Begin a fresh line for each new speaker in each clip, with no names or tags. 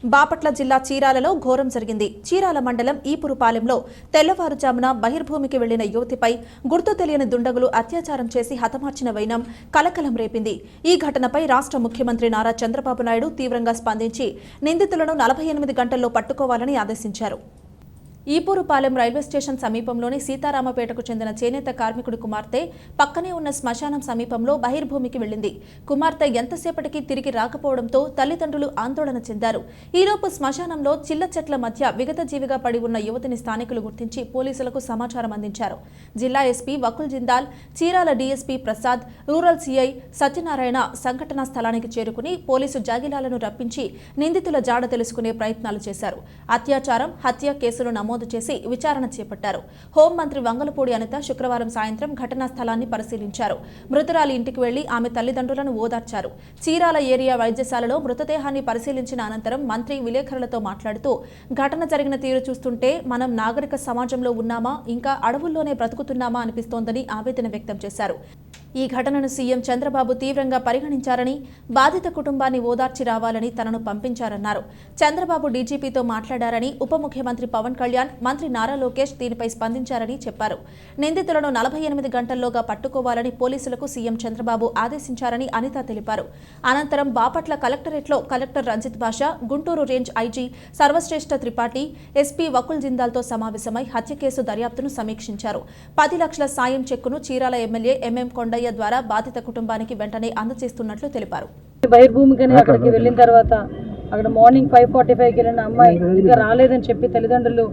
బాపట్ల జిల్లా చీరాలలో ఘోరం జరిగింది. చీరాల మండలం ఈపురుపాలెంలో తెల్లవారుజామున బహిర్భూమికి వెళ్లిన యువతిపై గుర్తు తెలియని దుండగులు అత్యాచారం చేసి హతమార్చిన వైనం కలకలం రేపింది. ఈ ఘటనపై రాష్ట్ర ముఖ్యమంత్రి నారా చంద్రబాబు నాయుడు తీవ్రంగా స్పందించి నిందితులను 48 గంటల్లో పట్టుకోవాలని ఆదేశించారు. ఈపూరుపాలెం రైల్వే స్టేషన్ సమీపంలోని సీతారామపేటకు చెందిన చేనేత కార్మికుడి కుమార్తె పక్కనే ఉన్న శ్మశానం సమీపంలో బహిర్భూమికి వెళ్లింది. కుమార్తె ఎంతసేపటికి తిరిగి రాకపోవడంతో తల్లిదండ్రులు ఆందోళన చెందారు. ఈలోపు శ్మశానంలో చిల్ల చెట్ల మధ్య విగతజీవిగా పడి ఉన్న యువతిని స్థానికులు గుర్తించి పోలీసులకు సమాచారం అందించారు. జిల్లా SP Vakul Jindal, Chirala DSP Prasad, rural CI Satyanarayana సంఘటనా స్థలానికి చేరుకుని పోలీసు జాగిలాలను రప్పించి నిందితుల జాడ తెలుసుకునే ప్రయత్నాలు చేశారు. అత్యాచారం, హత్య కేసులు నమోదు చేసి విచారణ చేపట్టారు. హోంమంత్రి వంగలపూడి అనిత శుక్రవారం సాయంత్రం ఘటనా స్థలాన్ని పరిశీలించారు. మృతురాలి ఇంటికి వెళ్లి ఆమె తల్లిదండ్రులను ఓదార్చారు. చీరాల ఏరియా వైద్యశాలలో మృతదేహాన్ని పరిశీలించిన అనంతరం మంత్రి విలేకరులతో మాట్లాడుతూ ఘటన జరిగిన తీరు చూస్తుంటే మనం నాగరిక సమాజంలో ఉన్నామా, ఇంకా అడవుల్లోనే బ్రతుకుతున్నామా అనిపిస్తోందని ఆవేదన వ్యక్తం చేశారు. ఈ ఘటనను సీఎం చంద్రబాబు తీవ్రంగా పరిగణించారని, బాధిత కుటుంబాన్ని ఓదార్చి రావాలని తనను పంపించారన్నారు. చంద్రబాబు డీజీపీతో మాట్లాడారని, ఉప ముఖ్యమంత్రి పవన్ కళ్యాణ్, మంత్రి నారా లోకేష్ దీనిపై స్పందించారని చెప్పారు. నిందితులను 48 గంటల్లోగా పట్టుకోవాలని పోలీసులకు సీఎం చంద్రబాబు ఆదేశించారని అనిత తెలిపారు. అనంతరం బాపట్ల కలెక్టరేట్లో collector Ranjith Basha, Guntur range IG Sarvashreshth Tripathi, SP Vakul జిందాల్తో సమావేశమై హత్య కేసు దర్యాప్తును సమీక్షించారు. 10 లక్షల సాయం చెక్కును చీరాల ఎమ్మెల్యే ఎంఎం కొండయ్య ద్వారా బాధిత కుటుంబానికి వెంటనే అందజేస్తున్నట్లు తెలిపారు.
బహిర్భూమికని అక్కడికి వెళ్ళిన తర్వాత అక్కడ మార్నింగ్ 5:45కి వెళ్ళిన అమ్మాయి ఇంకా రాలేదని చెప్పి తల్లిదండ్రులు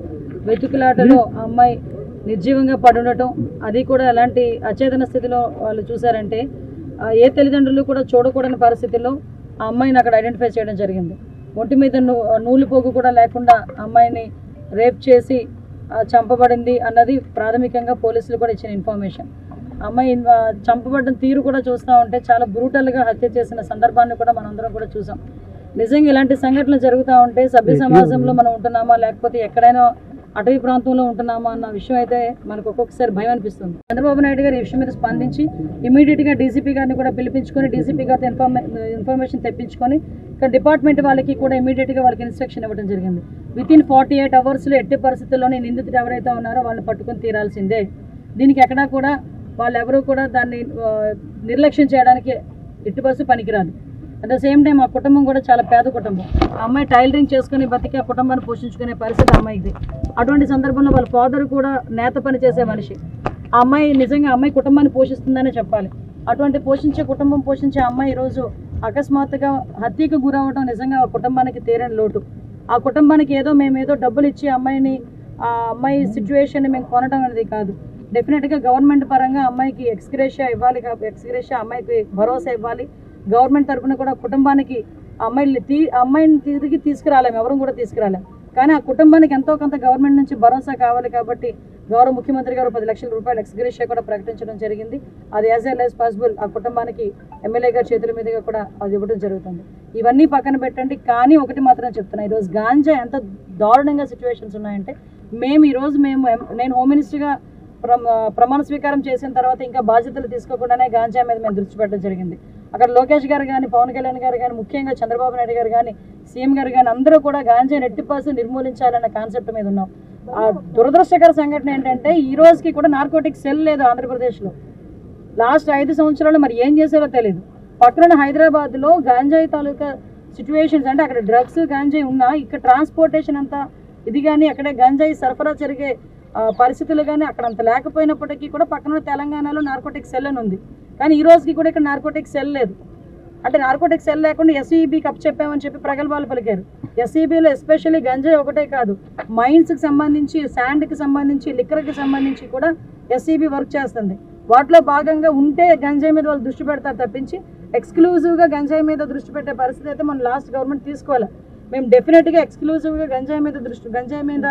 వెతుకులాటలో ఆ అమ్మాయి నిర్జీవంగా పడుండటం, అది కూడా ఎలాంటి అచేతన స్థితిలో వాళ్ళు చూశారంటే ఏ తల్లిదండ్రులు కూడా చూడకూడని పరిస్థితుల్లో ఆ అమ్మాయిని అక్కడ ఐడెంటిఫై చేయడం జరిగింది. ఒంటి మీద నూలు పోగు కూడా లేకుండా అమ్మాయిని రేప్ చేసి చంపబడింది అన్నది ప్రాథమికంగా పోలీసులు కూడా ఇచ్చిన ఇన్ఫర్మేషన్. అమ్మాయి చంపబడిన తీరు కూడా చూస్తూ ఉంటే చాలా బ్రూటల్గా హత్య చేసిన సందర్భాన్ని కూడా మనందరం కూడా చూసాం. నిజంగా ఇలాంటి సంఘటనలు జరుగుతూ ఉంటే సభ్య సమాజంలో మనం ఉంటున్నామా, లేకపోతే ఎక్కడైనా అటవీ ప్రాంతంలో ఉంటున్నామా అన్న విషయం అయితే మనకు ఒక్కొక్కసారి భయం అనిపిస్తుంది. చంద్రబాబు నాయుడు గారు ఈ విషయం మీద స్పందించి ఇమీడియట్గా డీసీపీ గారిని కూడా పిలిపించుకొని డీసీపీ గారితో ఇన్ఫర్మేషన్ తెప్పించుకొని ఇక్కడ డిపార్ట్మెంట్ వాళ్ళకి కూడా ఇమీడియట్గా వాళ్ళకి ఇన్స్ట్రక్షన్ ఇవ్వడం జరిగింది. వితిన్ 48 అవర్స్లో ఎట్టి పరిస్థితుల్లోనే నిందితుడు ఎవరైతే ఉన్నారో వాళ్ళని పట్టుకొని తీరాల్సిందే. దీనికి ఎక్కడా కూడా వాళ్ళెవరూ కూడా దాన్ని నిర్లక్ష్యం చేయడానికి ఎట్టి పరిస్థితి పనికిరాదు. అట్ ద సేమ్ టైం ఆ కుటుంబం కూడా చాలా పేద కుటుంబం. ఆ అమ్మాయి టైలరింగ్ చేసుకుని బతికి ఆ కుటుంబాన్ని పోషించుకునే పరిస్థితి అమ్మాయిది. అటువంటి సందర్భంలో వాళ్ళ ఫాదర్ కూడా నేత పని చేసే మనిషి. ఆ అమ్మాయి నిజంగా అమ్మాయి కుటుంబాన్ని పోషిస్తుందనే చెప్పాలి. అటువంటి కుటుంబం పోషించే అమ్మాయి ఈరోజు అకస్మాత్తుగా హత్యకు గురవడం నిజంగా ఆ కుటుంబానికి తీరని లోటు. ఆ కుటుంబానికి మేమేదో డబ్బులు ఇచ్చి ఆ అమ్మాయి సిచ్యువేషన్ని మేము కొనడం అనేది కాదు. డెఫినెట్గా గవర్నమెంట్ పరంగా అమ్మాయికి ఎక్స్గ్రేషియా ఇవ్వాలి, అమ్మాయికి భరోసా ఇవ్వాలి. గవర్నమెంట్ తరఫున కూడా కుటుంబానికి అమ్మాయిని తిరిగి తీసుకురాలేము, ఎవరు కూడా తీసుకురాలేము. కానీ ఆ కుటుంబానికి ఎంతో కొంత గవర్నమెంట్ నుంచి భరోసా కావాలి. కాబట్టి గౌరవ ముఖ్యమంత్రి గారు 10 లక్షల రూపాయలు ఎక్స్గ్రేషియా కూడా ప్రకటించడం జరిగింది. అది యాజ్ ఎల్ యాజ్ పాసిబుల్ ఆ కుటుంబానికి ఎమ్మెల్యే గారి చేతుల మీదుగా కూడా అది ఇవ్వడం జరుగుతుంది. ఇవన్నీ పక్కన పెట్టండి, కానీ ఒకటి మాత్రం చెప్తున్నా, ఈరోజు గాంజా ఎంత దారుణంగా సిచ్యువేషన్స్ ఉన్నాయంటే నేను హోమ్ మినిస్టర్గా ప్రమాణ స్వీకారం చేసిన తర్వాత ఇంకా బాధ్యతలు తీసుకోకుండానే గాంజా మీద మేము దృష్టి పెట్టడం జరిగింది. అక్కడ లోకేష్ గారు కానీ, పవన్ కళ్యాణ్ గారు కానీ, ముఖ్యంగా చంద్రబాబు నాయుడు గారు కానీ, సీఎం గారు కానీ అందరూ కూడా గాంజాని 80% నిర్మూలించాలన్న కాన్సెప్ట్ మీద ఉన్నాం. ఆ దురదృష్టకర సంఘటన ఏంటంటే ఈ రోజుకి కూడా నార్కోటిక్ సెల్ లేదు ఆంధ్రప్రదేశ్లో. లాస్ట్ 5 సంవత్సరాలు మరి ఏం చేశారో తెలియదు. పక్కన హైదరాబాద్లో గాంజాయి తాలూకా సిచ్యువేషన్స్ అంటే అక్కడ డ్రగ్స్ గాంజాయి ఉన్నా ఇక్కడ ట్రాన్స్పోర్టేషన్ అంతా ఇది కానీ అక్కడే గంజాయి సరఫరా జరిగే పరిస్థితులు కానీ అక్కడ అంత లేకపోయినప్పటికీ కూడా పక్కన తెలంగాణలో నార్కోటిక్ సెల్ అని ఉంది. కానీ ఈ రోజుకి కూడా ఇక్కడ నార్కోటిక్ సెల్ లేదు. అంటే నార్కోటిక్ సెల్ లేకుండా ఎస్ఈబీకి అప్ చెప్పామని చెప్పి ప్రగల్భాలు పలికారు. ఎస్ఈబీలో ఎస్పెషల్లీ గంజాయి ఒకటే కాదు, మైన్స్కి సంబంధించి, శాండ్కి సంబంధించి, లిక్కర్కి సంబంధించి కూడా ఎస్ఈబీ వర్క్ చేస్తుంది. వాటిలో భాగంగా ఉంటే గంజాయి మీద వాళ్ళు దృష్టి పెడతారు తప్పించి ఎక్స్క్లూజివ్గా గంజాయి మీద దృష్టి పెట్టే పరిస్థితి అయితే మన లాస్ట్ గవర్నమెంట్ తీసుకోవాలి. మేము డెఫినెట్గా ఎక్స్క్లూజివ్గా గంజాయి మీద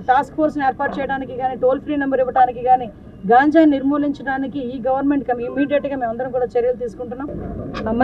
టాస్క్ ఫోర్స్ని ఏర్పాటు చేయడానికి కానీ, టోల్ ఫ్రీ నెంబర్ ఇవ్వడానికి కానీ, గాంజాయి నిర్మూలించడానికి ఈ గవర్నమెంట్ ఇమీడియట్గా మేము అందరం కూడా చర్యలు తీసుకుంటున్నాం.